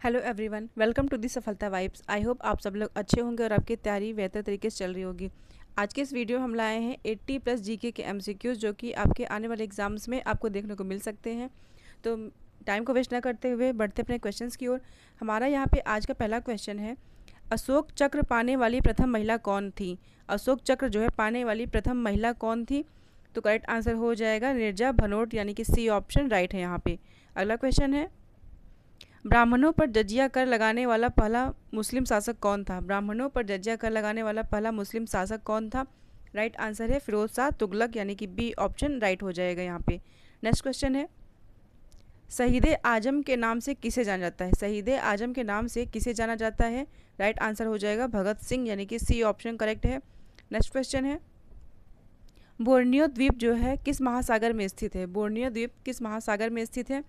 Hello everyone, welcome to the Safalta vibes. I hope आप सब लोग अच्छे होंगे और आपकी तैयारी बेहतर तरीके से चल रही होगी। आज के इस वीडियो हम लाए हैं 80 प्लस जीके के एमसीक्यूज जो कि आपके आने वाले एग्जाम्स में आपको देखने को मिल सकते हैं। तो टाइम को वेस्ट ना करते हुए बढ़ते अपने क्वेश्चंस की ओर। हमारा यहाँ पे आज का पहला क्वेश्चन है, अशोक चक्र पाने वाली प्रथम महिला कौन थी? अशोक चक्र जो है पाने वाली प्रथम महिला कौन थी? तो करेक्ट आंसर हो जाएगा नीरजा भनोट, यानी कि सी ऑप्शन राइट है यहाँ पे। अगला क्वेश्चन है, ब्राह्मणों पर जजिया कर लगाने वाला पहला मुस्लिम शासक कौन था? ब्राह्मणों पर जजिया कर लगाने वाला पहला मुस्लिम शासक कौन था? राइट आंसर है फिरोज शाह तुगलक, यानी कि बी ऑप्शन राइट हो जाएगा यहाँ पे। नेक्स्ट क्वेश्चन है, शहीदे आजम के नाम से किसे जाना जाता है? शहीदे आजम के नाम से किसे जाना जाता है? राइट आंसर हो जाएगा भगत सिंह, यानी कि सी ऑप्शन करेक्ट है। नेक्स्ट क्वेश्चन है, बोर्नियो द्वीप जो है किस महासागर में स्थित है? बोर्नियो द्वीप किस महासागर में स्थित है?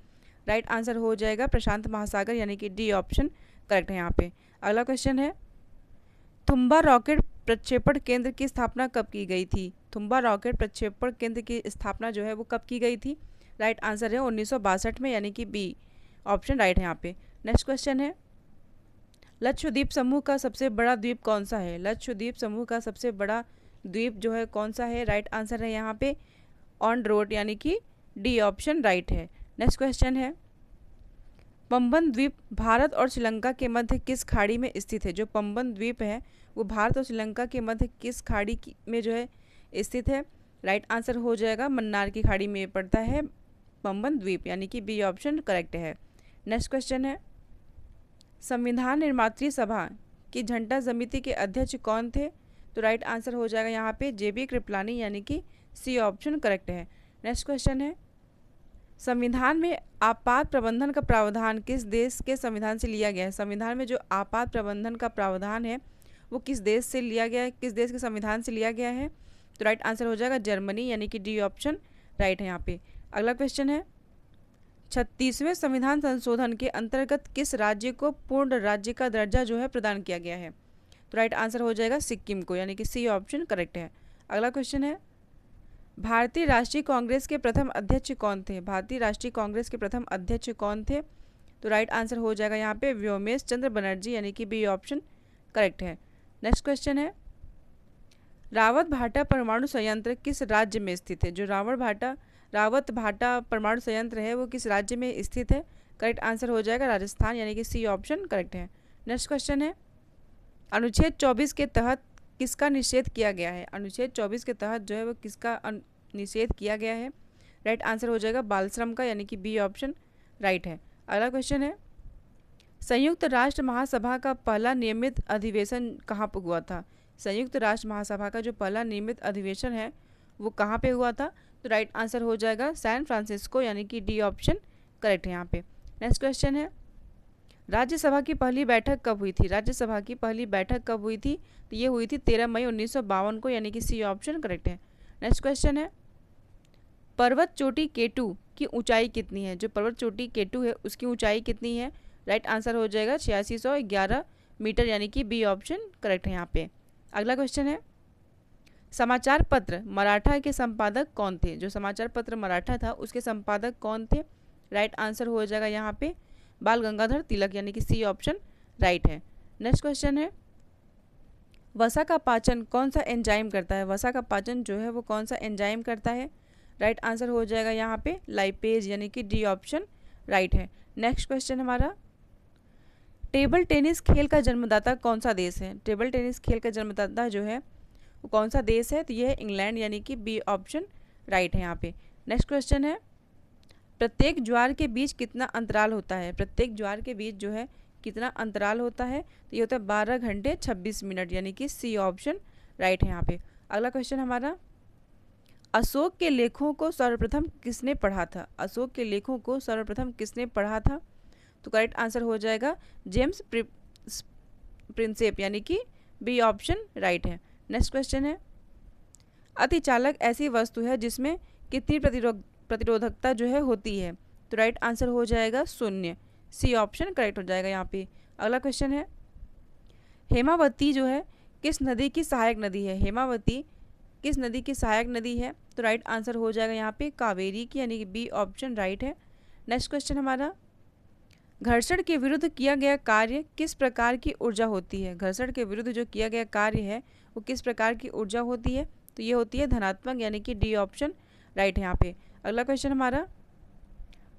राइट आंसर हो जाएगा प्रशांत महासागर, यानी कि डी ऑप्शन करेक्ट है यहाँ पे। अगला क्वेश्चन है, थुम्बा रॉकेट प्रक्षेपण केंद्र की स्थापना कब की गई थी? थुम्बा रॉकेट प्रक्षेपण केंद्र की स्थापना जो है वो कब की गई थी? राइट आंसर है 1962 में, यानी कि बी ऑप्शन राइट है यहाँ पे। नेक्स्ट क्वेश्चन है, लक्षद्वीप समूह का सबसे बड़ा द्वीप कौन सा है? लक्षद्वीप समूह का सबसे बड़ा द्वीप जो है कौन सा है? राइट आंसर है यहाँ पे ऑन रोड, यानी कि डी ऑप्शन राइट है। नेक्स्ट क्वेश्चन है, पंबन द्वीप भारत और श्रीलंका के मध्य किस खाड़ी में स्थित है? जो पंबन द्वीप है वो भारत और श्रीलंका के मध्य किस खाड़ी में जो है स्थित है? राइट आंसर हो जाएगा मन्नार की खाड़ी में पड़ता है पंबन द्वीप, यानी कि बी ऑप्शन करेक्ट है। नेक्स्ट क्वेश्चन है, संविधान निर्मात्री सभा की झंडा समिति के अध्यक्ष कौन थे? तो राइट आंसर हो जाएगा यहाँ पे जेबी कृपलानी, यानी कि सी ऑप्शन करेक्ट है। नेक्स्ट क्वेश्चन है, संविधान में आपात प्रबंधन का प्रावधान किस देश के संविधान से लिया गया है? संविधान में जो आपात प्रबंधन का प्रावधान है वो किस देश से लिया गया है, किस देश के संविधान से लिया गया है? तो राइट आंसर हो जाएगा जर्मनी, यानी कि डी ऑप्शन राइट है यहाँ पे। अगला क्वेश्चन है, 36वें संविधान संशोधन के अंतर्गत किस राज्य को पूर्ण राज्य का दर्जा जो है प्रदान किया गया है? तो राइट आंसर हो जाएगा सिक्किम को, यानी कि सी ऑप्शन करेक्ट है। अगला क्वेश्चन है, भारतीय राष्ट्रीय कांग्रेस के प्रथम अध्यक्ष कौन थे? भारतीय राष्ट्रीय कांग्रेस के प्रथम अध्यक्ष कौन थे? तो राइट आंसर हो जाएगा यहाँ पे व्योमेश चंद्र बनर्जी, यानी कि बी ऑप्शन करेक्ट है। नेक्स्ट क्वेश्चन है, रावत भाटा परमाणु संयंत्र किस राज्य में स्थित है? जो रावत भाटा परमाणु संयंत्र है वो किस राज्य में स्थित है? करेक्ट आंसर हो जाएगा राजस्थान, यानी कि सी ऑप्शन करेक्ट है। नेक्स्ट क्वेश्चन है, अनुच्छेद 24 के तहत किसका निषेध किया गया है? अनुच्छेद 24 के तहत जो है वो किसका निषेध किया गया है? राइट आंसर हो जाएगा बाल श्रम का, यानी कि बी ऑप्शन राइट है। अगला क्वेश्चन है, संयुक्त राष्ट्र महासभा का पहला नियमित अधिवेशन कहाँ पर हुआ था? संयुक्त राष्ट्र महासभा का जो पहला नियमित अधिवेशन है वो कहाँ पे हुआ था? तो राइट आंसर हो जाएगा सैन फ्रांसिस्को, यानी कि डी ऑप्शन करेक्ट है यहाँ पे। नेक्स्ट क्वेश्चन है, राज्यसभा की पहली बैठक कब हुई थी? राज्यसभा की पहली बैठक कब हुई थी? तो ये हुई थी 13 मई 1952 को, यानी कि सी ऑप्शन करेक्ट है। नेक्स्ट क्वेश्चन है, पर्वत चोटी केटू की ऊंचाई कितनी है? जो पर्वत चोटी केटू है उसकी ऊंचाई कितनी है? राइट आंसर हो जाएगा 8611 मीटर, यानी कि बी ऑप्शन करेक्ट है यहाँ पे। अगला क्वेश्चन है, समाचार पत्र मराठा के संपादक कौन थे? जो समाचार पत्र मराठा था उसके संपादक कौन थे? राइट आंसर हो जाएगा यहाँ पे बाल गंगाधर तिलक, यानी कि सी ऑप्शन राइट है। नेक्स्ट क्वेश्चन है, वसा का पाचन कौन सा एंजाइम करता है? वसा का पाचन जो है वो कौन सा एंजाइम करता है? राइट आंसर हो जाएगा यहाँ पे लाइपेज, यानी कि डी ऑप्शन राइट है। नेक्स्ट क्वेश्चन हमारा, टेबल टेनिस खेल का जन्मदाता कौन सा देश है? टेबल टेनिस खेल का जन्मदाता जो है वो कौन सा देश है? तो ये है इंग्लैंड, यानी कि बी ऑप्शन राइट है यहाँ पे। नेक्स्ट क्वेश्चन है, प्रत्येक ज्वार के बीच कितना अंतराल होता है? प्रत्येक ज्वार के बीच जो है कितना अंतराल होता है? तो ये होता है 12 घंटे 26 मिनट, यानी कि सी ऑप्शन राइट है यहाँ पे। अगला क्वेश्चन हमारा, अशोक के लेखों को सर्वप्रथम किसने पढ़ा था? अशोक के लेखों को सर्वप्रथम किसने पढ़ा था? तो करेक्ट आंसर हो जाएगा जेम्स प्रिंसेप, यानी कि बी ऑप्शन राइट है। नेक्स्ट क्वेश्चन है, अतिचालक ऐसी वस्तु है जिसमें कितनी प्रतिरोधकता जो है होती है? तो राइट आंसर हो जाएगा 0, सी ऑप्शन करेक्ट हो जाएगा यहाँ पे। अगला क्वेश्चन है, हेमावती जो है किस नदी की सहायक नदी है? हेमावती किस नदी की सहायक नदी है? तो राइट आंसर हो जाएगा यहाँ पे कावेरी की, यानी कि बी ऑप्शन राइट है। नेक्स्ट क्वेश्चन हमारा, घर्षण के विरुद्ध किया गया कार्य किस प्रकार की ऊर्जा होती है? घर्षण के विरुद्ध जो किया गया कार्य है वो किस प्रकार की ऊर्जा होती है? तो ये होती है धनात्मक, यानी कि डी ऑप्शन राइट है यहाँ पे। अगला क्वेश्चन हमारा,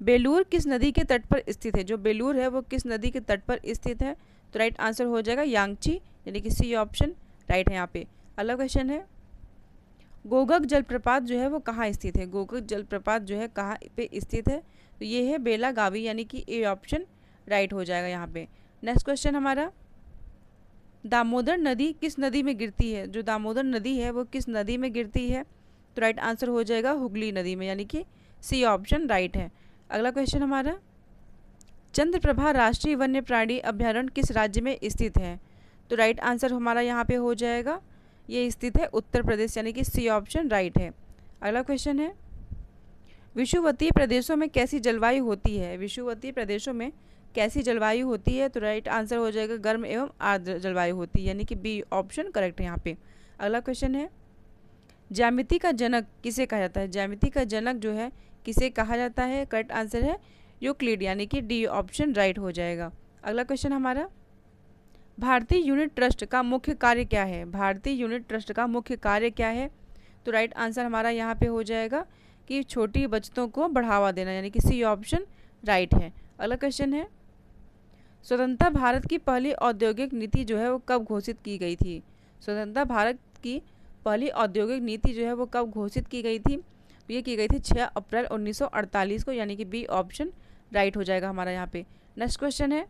बेलूर किस नदी के तट पर स्थित है? जो बेलूर है वो किस नदी के तट पर स्थित है? तो राइट आंसर हो जाएगा यांगची, यानी कि सी ऑप्शन राइट है यहाँ पे। अगला क्वेश्चन है, गोगक जलप्रपात जो है वो कहाँ स्थित है? गोगक जलप्रपात जो है कहाँ पे स्थित है? तो ये है बेलागावी, यानी कि ए ऑप्शन राइट हो जाएगा यहाँ पे। नेक्स्ट क्वेश्चन हमारा, दामोदर नदी किस नदी में गिरती है? जो दामोदर नदी है वो किस नदी में गिरती है? तो राइट आंसर हो जाएगा हुगली नदी में, यानी कि सी ऑप्शन राइट है। अगला क्वेश्चन हमारा, चंद्रप्रभा राष्ट्रीय वन्य प्राणी अभ्यारण्य किस राज्य में स्थित है? तो राइट आंसर हमारा यहाँ पे हो जाएगा, ये स्थित है उत्तर प्रदेश, यानी कि सी ऑप्शन राइट है। अगला क्वेश्चन है, विषुवतीय प्रदेशों में कैसी जलवायु होती है? विषुवतीय प्रदेशों में कैसी जलवायु होती है? तो राइट आंसर हो जाएगा गर्म एवं आर्द्र जलवायु होती है, यानी कि बी ऑप्शन करेक्ट है यहाँ पे। अगला क्वेश्चन है, ज्यामिति का जनक किसे कहा जाता है? ज्यामिति का जनक जो है किसे कहा जाता है? करेक्ट आंसर है यूक्लिड, यानी कि डी ऑप्शन राइट हो जाएगा। अगला क्वेश्चन हमारा, भारतीय यूनिट ट्रस्ट का मुख्य कार्य क्या है? भारतीय यूनिट ट्रस्ट का मुख्य कार्य क्या है? तो राइट आंसर हमारा यहाँ पे हो जाएगा कि छोटी बचतों को बढ़ावा देना, यानी कि सी ऑप्शन राइट है। अगला क्वेश्चन है, स्वतंत्रता भारत की पहली औद्योगिक नीति जो है वो कब घोषित की गई थी? स्वतंत्रता भारत की पहली औद्योगिक नीति जो है वो कब घोषित की गई थी? तो ये की गई थी 6 अप्रैल 1948 को, यानी कि बी ऑप्शन राइट हो जाएगा हमारा यहाँ पे। नेक्स्ट क्वेश्चन है,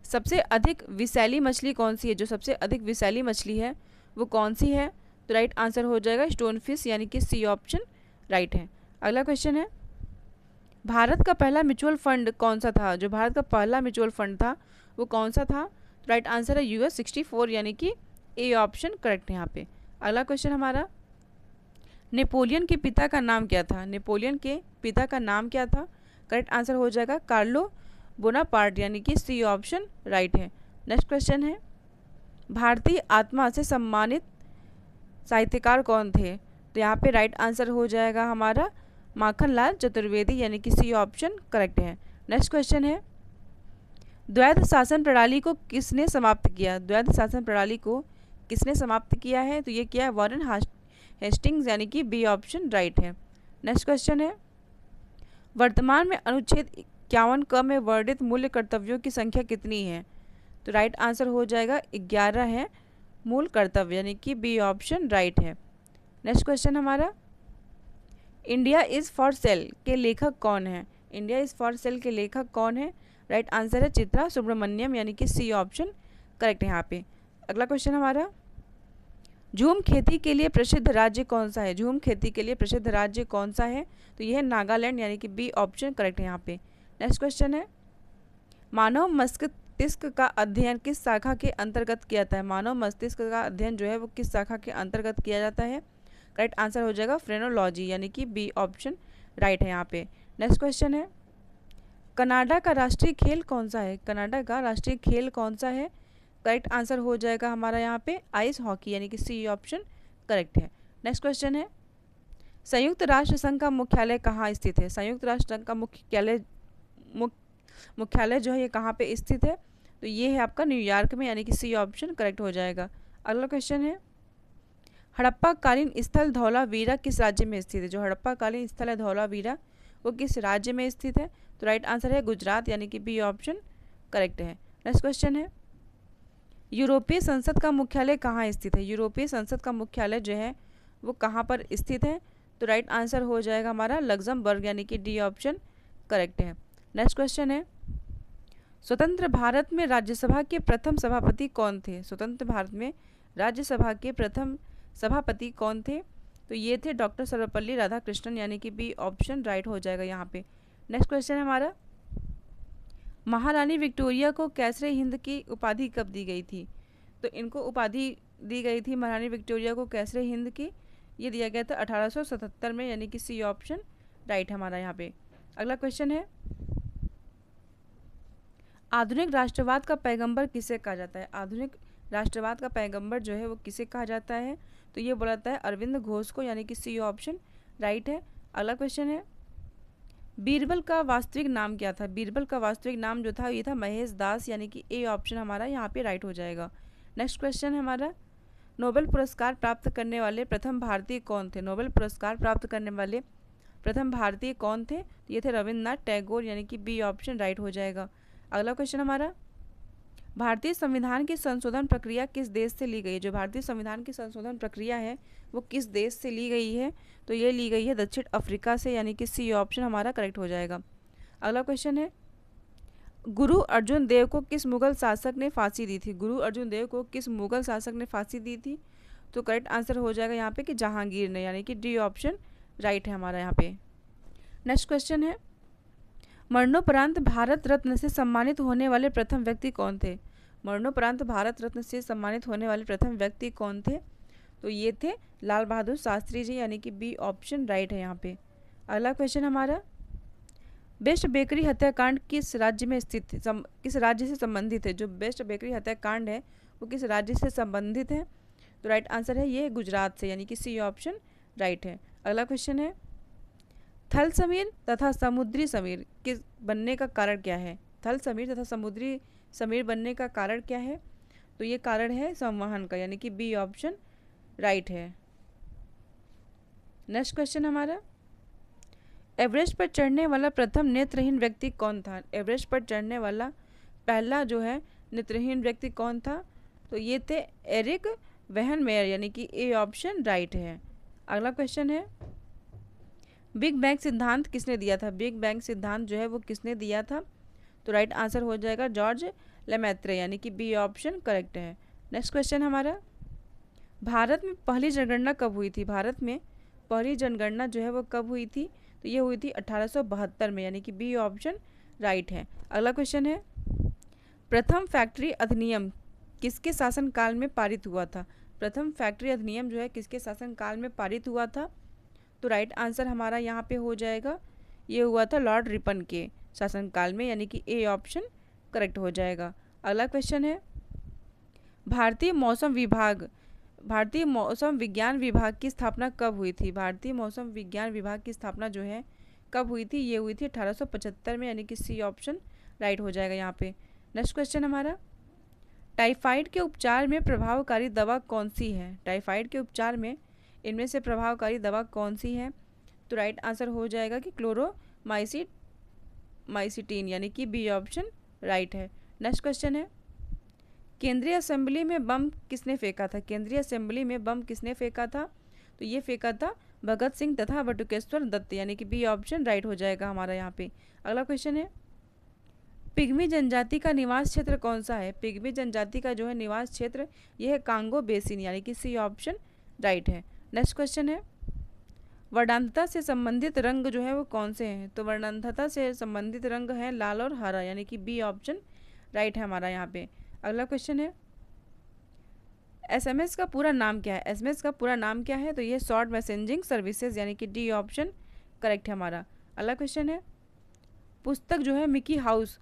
सबसे अधिक विषैली मछली कौन सी है? जो सबसे अधिक विषैली मछली है वो कौन सी है? तो राइट आंसर हो जाएगा स्टोन फिश, यानी कि सी ऑप्शन राइट है। अगला क्वेश्चन है, भारत का पहला म्यूचुअल फंड कौन सा था? जो भारत का पहला म्यूचुअल फंड था वो कौन सा था? तो राइट आंसर है US 64, यानी कि ए ऑप्शन करेक्ट है यहाँ पे। अगला क्वेश्चन हमारा, नेपोलियन के पिता का नाम क्या था? नेपोलियन के पिता का नाम क्या था? करेक्ट आंसर हो जाएगा कार्लो बोनापार्ट, यानी कि सी ऑप्शन राइट है। नेक्स्ट क्वेश्चन है, भारतीय आत्मा से सम्मानित साहित्यकार कौन थे? तो यहाँ पे राइट आंसर हो जाएगा हमारा माखनलाल चतुर्वेदी, यानी कि सी ऑप्शन करेक्ट है। नेक्स्ट क्वेश्चन है, द्वैध शासन प्रणाली को किसने समाप्त किया? द्वैध शासन प्रणाली को किसने समाप्त किया है? तो ये किया है वॉरेन हेस्टिंग्स, यानी कि बी ऑप्शन राइट है। नेक्स्ट क्वेश्चन है, वर्तमान में अनुच्छेद 51 क में वर्णित मूल्य कर्तव्यों की संख्या कितनी है? तो राइट आंसर हो जाएगा 11 है मूल कर्तव्य, यानी कि बी ऑप्शन राइट है। नेक्स्ट क्वेश्चन हमारा, इंडिया इज़ फॉर सेल के लेखक कौन है? इंडिया इज़ फॉर सेल के लेखक कौन है? राइट आंसर है चित्रा सुब्रमण्यम, यानी कि सी ऑप्शन करेक्ट है यहाँ पे। अगला क्वेश्चन हमारा, झूम खेती के लिए प्रसिद्ध राज्य कौन सा है? झूम खेती के लिए प्रसिद्ध राज्य कौन सा है? तो यह है नागालैंड, यानी कि बी ऑप्शन करेक्ट है यहाँ पे। नेक्स्ट क्वेश्चन है, मानव मस्तिष्क का अध्ययन किस शाखा के अंतर्गत किया जाता है? मानव मस्तिष्क का अध्ययन जो है वो किस शाखा के अंतर्गत किया जाता है? करेक्ट आंसर हो जाएगा फ्रेनोलॉजी, यानी कि बी ऑप्शन राइट है यहाँ पे। नेक्स्ट क्वेश्चन है, कनाडा का राष्ट्रीय खेल कौन सा है? कनाडा का राष्ट्रीय खेल कौन सा है? करेक्ट आंसर हो जाएगा हमारा यहाँ पे आइस हॉकी, यानी कि सी ऑप्शन करेक्ट है। नेक्स्ट क्वेश्चन है, संयुक्त राष्ट्र संघ का मुख्यालय कहाँ स्थित है? संयुक्त राष्ट्र संघ का मुख्यालय जो है ये कहाँ पे स्थित है? तो ये है आपका न्यूयॉर्क में, यानी कि सी ऑप्शन करेक्ट हो जाएगा। अगला क्वेश्चन है, हड़प्पा कालीन स्थल धौलावीरा किस राज्य में स्थित है? जो हड़प्पा कालीन स्थल है धौलावीरा वो किस राज्य में स्थित है? तो राइट आंसर है गुजरात, यानी कि बी ऑप्शन करेक्ट है। नेक्स्ट क्वेश्चन है, यूरोपीय संसद का मुख्यालय कहाँ स्थित है? यूरोपीय संसद का मुख्यालय जो है वो कहाँ पर स्थित है? तो राइट आंसर हो जाएगा हमारा लग्जमबर्ग, यानी कि डी ऑप्शन करेक्ट है। नेक्स्ट क्वेश्चन है, स्वतंत्र भारत में राज्यसभा के प्रथम सभापति कौन थे? स्वतंत्र भारत में राज्यसभा के प्रथम सभापति कौन थे? तो ये थे डॉक्टर सर्वपल्ली राधाकृष्णन, यानी कि बी ऑप्शन राइट हो जाएगा यहाँ पे। नेक्स्ट क्वेश्चन है हमारा, महारानी विक्टोरिया को कैसरे हिंद की उपाधि कब दी गई थी? तो इनको उपाधि दी गई थी महारानी विक्टोरिया को कैसरे हिंद की, ये दिया गया था 1877 में, यानी कि सी ऑप्शन राइट हमारा यहाँ पे। अगला क्वेश्चन है, आधुनिक राष्ट्रवाद का पैगंबर किसे कहा जाता है? आधुनिक राष्ट्रवाद का पैगंबर जो है वो किसे कहा जाता है? तो ये बोला जाता है अरविंद घोष को, यानी कि सी ऑप्शन राइट है। अगला क्वेश्चन है, बीरबल का वास्तविक नाम क्या था? बीरबल का वास्तविक नाम जो था ये था महेश दास, यानी कि ए ऑप्शन हमारा यहाँ पे राइट हो जाएगा। नेक्स्ट क्वेश्चन है हमारा, नोबेल पुरस्कार प्राप्त करने वाले प्रथम भारतीय कौन थे? नोबेल पुरस्कार प्राप्त करने वाले प्रथम भारतीय कौन थे? ये थे रविन्द्रनाथ टैगोर, यानी कि बी ऑप्शन राइट हो जाएगा। अगला क्वेश्चन हमारा, भारतीय संविधान की संशोधन प्रक्रिया किस देश से ली गई है? जो भारतीय संविधान की संशोधन प्रक्रिया है वो किस देश से ली गई है? तो ये ली गई है दक्षिण अफ्रीका से, यानी कि सी ऑप्शन हमारा करेक्ट हो जाएगा। अगला क्वेश्चन है, गुरु अर्जुन देव को किस मुगल शासक ने फांसी दी थी? गुरु अर्जुन देव को किस मुगल शासक ने फांसी दी थी? तो करेक्ट आंसर हो जाएगा यहाँ पे कि जहांगीर ने, यानी कि डी ऑप्शन राइट है हमारा यहाँ पे। नेक्स्ट क्वेश्चन है, मरणोपरांत भारत रत्न से सम्मानित होने वाले प्रथम व्यक्ति कौन थे? मरणोपरांत भारत रत्न से सम्मानित होने वाले प्रथम व्यक्ति कौन थे? तो ये थे लाल बहादुर शास्त्री जी, यानी कि बी ऑप्शन राइट है यहाँ पे। अगला क्वेश्चन हमारा, बेस्ट बेकरी हत्याकांड किस राज्य में स्थित है? किस राज्य से संबंधित है? जो बेस्ट बेकरी हत्याकांड है वो किस राज्य से संबंधित है? तो राइट आंसर है ये गुजरात से, यानी कि सी ऑप्शन राइट है। अगला क्वेश्चन है, थल समीर तथा समुद्री समीर किस बनने का कारण क्या है? थल समीर तथा समुद्री समीर बनने का कारण क्या है? तो ये कारण है संवहन का, यानी कि बी ऑप्शन राइट है। नेक्स्ट क्वेश्चन हमारा, एवरेस्ट पर चढ़ने वाला प्रथम नेत्रहीन व्यक्ति कौन था? एवरेस्ट पर चढ़ने वाला पहला जो है नेत्रहीन व्यक्ति कौन था? तो ये थे एरिक वेहन मेयर, यानी कि ए ऑप्शन राइट है। अगला क्वेश्चन है, बिग बैंग सिद्धांत किसने दिया था? बिग बैंग सिद्धांत जो है वो किसने दिया था? तो राइट आंसर हो जाएगा जॉर्ज लेमैत्रे, यानी कि बी ऑप्शन करेक्ट है। नेक्स्ट क्वेश्चन हमारा, भारत में पहली जनगणना कब हुई थी? भारत में पहली जनगणना जो है वो कब हुई थी? तो ये हुई थी 1872 में, यानी कि बी ऑप्शन राइट है। अगला क्वेश्चन है, प्रथम फैक्ट्री अधिनियम किसके शासनकाल में पारित हुआ था? प्रथम फैक्ट्री अधिनियम जो है किसके शासनकाल में पारित हुआ था? तो राइट आंसर हमारा यहाँ पे हो जाएगा, ये हुआ था लॉर्ड रिपन के शासनकाल में, यानी कि ए ऑप्शन करेक्ट हो जाएगा। अगला क्वेश्चन है, भारतीय मौसम विज्ञान विभाग की स्थापना कब हुई थी? भारतीय मौसम विज्ञान विभाग की स्थापना जो है कब हुई थी? ये हुई थी 1875 में, यानी कि सी ऑप्शन राइट हो जाएगा यहाँ पे। नेक्स्ट क्वेश्चन हमारा, टाइफाइड के उपचार में प्रभावकारी दवा कौन सी है? टाइफाइड के उपचार में इनमें से प्रभावकारी दवा कौन सी है? तो राइट आंसर हो जाएगा कि क्लोरोमाइसिटीन, यानी कि बी ऑप्शन राइट है। नेक्स्ट क्वेश्चन है, केंद्रीय असेंबली में बम किसने फेंका था? केंद्रीय असेंबली में बम किसने फेंका था? तो ये फेंका था भगत सिंह तथा बटुकेश्वर दत्त, यानी कि बी ऑप्शन राइट हो जाएगा हमारा यहाँ पे। अगला क्वेश्चन है, पिग्मी जनजाति का निवास क्षेत्र कौन सा है? पिग्मी जनजाति का जो है निवास क्षेत्र यह है कांगो बेसिन, यानी कि सी ऑप्शन राइट है। नेक्स्ट क्वेश्चन है, वर्णांधता से संबंधित रंग जो है वो कौन से हैं? तो वर्णांधता से संबंधित रंग है लाल और हरा, यानी कि बी ऑप्शन राइट है हमारा यहाँ पे। अगला क्वेश्चन है, एसएमएस का पूरा नाम क्या है? एसएमएस का पूरा नाम क्या है? तो ये शॉर्ट मैसेजिंग सर्विसेज, यानी कि डी ऑप्शन करेक्ट है हमारा। अगला क्वेश्चन है, पुस्तक जो है मिकी हाउस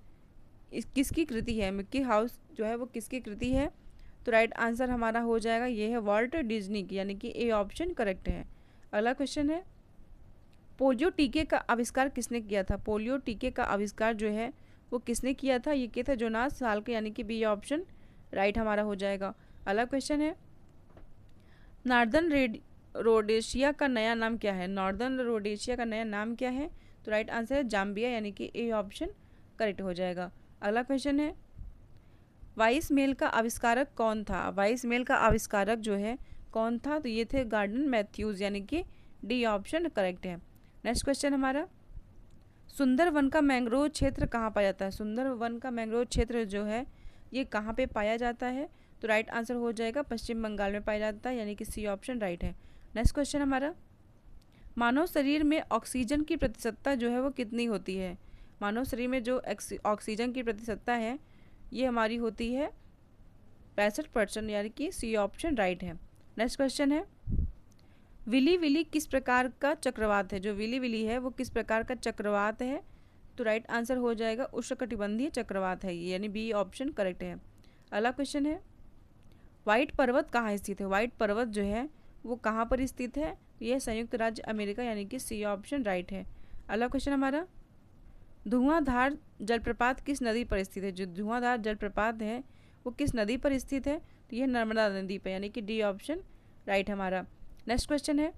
किसकी कृति है? मिकी हाउस जो है वो किसकी कृति है? तो राइट आंसर हमारा हो जाएगा ये है वॉल्ट डिज्नी की, यानी कि ए ऑप्शन करेक्ट है। अगला क्वेश्चन है, पोलियो टीके का आविष्कार किसने किया था? पोलियो टीके का आविष्कार जो है वो किसने किया था? ये किया था जोनास साल्क, यानी कि बी ऑप्शन राइट हमारा हो जाएगा। अगला क्वेश्चन है, नॉर्दर्न रोडेशिया का नया नाम क्या है? नॉर्दर्न रोडेशिया का नया नाम क्या है? तो राइट आंसर है जाम्बिया, यानी कि ए ऑप्शन करेक्ट हो जाएगा। अगला क्वेश्चन है, वाइस मेल का आविष्कारक कौन था? वाइस मेल का आविष्कारक जो है कौन था? तो ये थे गार्डन मैथ्यूज, यानी कि डी ऑप्शन करेक्ट है। नेक्स्ट क्वेश्चन हमारा, सुंदरवन का मैंग्रोव क्षेत्र कहाँ पाया जाता है? सुंदरवन का मैंग्रोव क्षेत्र जो है ये कहाँ पे पाया जाता है? तो राइट आंसर हो जाएगा पश्चिम बंगाल में पाया जाता है, यानी कि सी ऑप्शन राइट है। नेक्स्ट क्वेश्चन हमारा, मानव शरीर में ऑक्सीजन की प्रतिशतता जो है वो कितनी होती है? मानव शरीर में जो ऑक्सीजन की प्रतिशतता है ये हमारी होती है 65%, यानी कि सी ऑप्शन राइट है। नेक्स्ट क्वेश्चन है, विली विली किस प्रकार का चक्रवात है? जो विली विली है वो किस प्रकार का चक्रवात है? तो राइट आंसर हो जाएगा उष्णकटिबंधीय चक्रवात है ये, यानी बी ऑप्शन करेक्ट है। अगला क्वेश्चन है, व्हाइट पर्वत कहाँ स्थित है? व्हाइट पर्वत जो है वो कहाँ पर स्थित है? यह संयुक्त राज्य अमेरिका, यानी कि सी ऑप्शन राइट है। अगला क्वेश्चन हमारा, धुआंधार जलप्रपात किस नदी पर स्थित है? जो धुआंधार जलप्रपात है वो किस नदी पर स्थित है? तो यह नर्मदा नदी पर, यानी कि डी ऑप्शन राइट हमारा। नेक्स्ट क्वेश्चन है,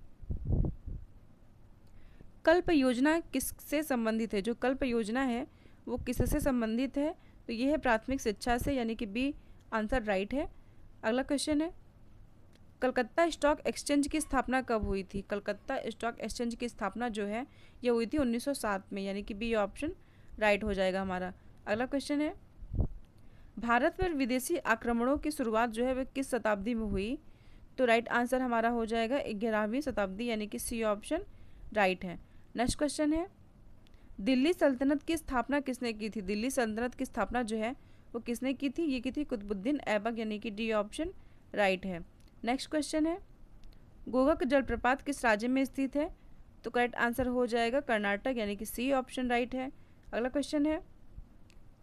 कल्प योजना किससे संबंधित है? जो कल्प योजना है वो किससे संबंधित है? तो ये है प्राथमिक शिक्षा से, यानी कि बी आंसर राइट है। अगला क्वेश्चन है, कलकत्ता स्टॉक एक्सचेंज की स्थापना कब हुई थी? कलकत्ता स्टॉक एक्सचेंज की स्थापना जो है ये हुई थी 1907 में, यानी कि बी ऑप्शन राइट हो जाएगा हमारा। अगला क्वेश्चन है, भारत पर विदेशी आक्रमणों की शुरुआत जो है वह किस शताब्दी में हुई? तो राइट आंसर हमारा हो जाएगा 11वीं शताब्दी, यानी कि सी ऑप्शन राइट है। नेक्स्ट क्वेश्चन है, दिल्ली सल्तनत की स्थापना किसने की थी? दिल्ली सल्तनत की स्थापना जो है वो किसने की थी? ये की थी कुतुबुद्दीन ऐबक, यानी कि डी ऑप्शन राइट है। नेक्स्ट क्वेश्चन है, गोगक जलप्रपात किस राज्य में स्थित है? तो करेक्ट आंसर हो जाएगा कर्नाटक, यानी कि सी ऑप्शन राइट है। अगला क्वेश्चन है,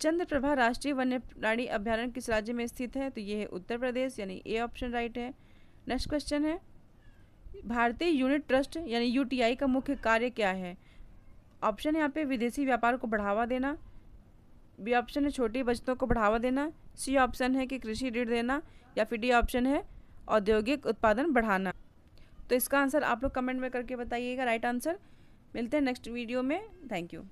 चंद्रप्रभा राष्ट्रीय वन्य प्राणी अभ्यारण्य किस राज्य में स्थित है? तो ये है उत्तर प्रदेश, यानी ए ऑप्शन राइट है। नेक्स्ट क्वेश्चन है, भारतीय यूनिट ट्रस्ट यानी यूटीआई का मुख्य कार्य क्या है? ऑप्शन है यहाँ पे विदेशी व्यापार को बढ़ावा देना, बी ऑप्शन है छोटी बचतों को बढ़ावा देना, सी ऑप्शन है कि कृषि ऋण देना, या फिर डी ऑप्शन है औद्योगिक उत्पादन बढ़ाना। तो इसका आंसर आप लोग कमेंट में करके बताइएगा राइट आंसर। मिलते हैं नेक्स्ट वीडियो में। Thank you.